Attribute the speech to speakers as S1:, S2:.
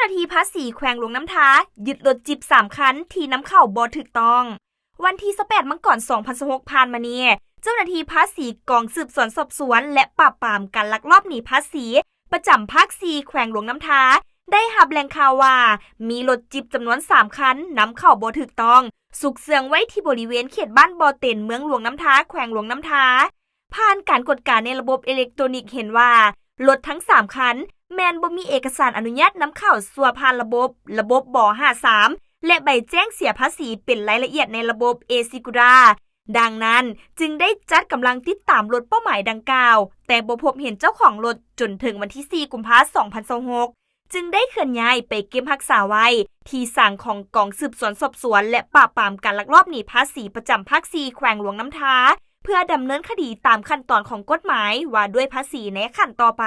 S1: หน้าที่ภาษีแขวงหลวงน้ำท้ายึดรถจิบ3คันที่นำเข้าบ่ถูกต้องวันที่28มกราคม2026ผ่านมานี้เจ้าหน้าที่ภาษีกองสืบสวนสอบสวนและปราบปรามการลักลอบหนีภาษีประจำภาค4แขวงหลวงน้ำท้าได้รับแหล่งข่าวว่ามีรถจิบจำนวน3คันนำเข้าบ่ถูกต้องสุกเสืองไว้ที่บริเวณเขตบ้านบ่อเต็นเมืองหลวงน้ำท้าแขวงหลวงน้ำท้าผ่านการกดการในระบบอิเล็กทรอนิกส์เห็นว่ารถทั้ง3คันแมนบ่มีเอกสารอนุญาตนำเข้าสัวผ่านระบบบ่53และใบแจ้งเสียภาษีเป็นรายละเอียดในระบบเอซิกูราดังนั้นจึงได้จัดกำลังติดตามรถเป้าหมายดังกล่าวแต่บ่พบเห็นเจ้าของรถจนถึงวันที่4กุมภาพันธ์2026จึงได้เคลื่อนย้ายไปเก็บรักษาไว้ที่ศาลของกองสืบสวนสอบสวนและปราบปรามการลักลอบหนีภาษีประจำภาค4แขวงหลวงน้ำท้าเพื่อดำเนินคดีตามขั้นตอนของกฎหมายว่าด้วยภาษีในขั้นต่อไป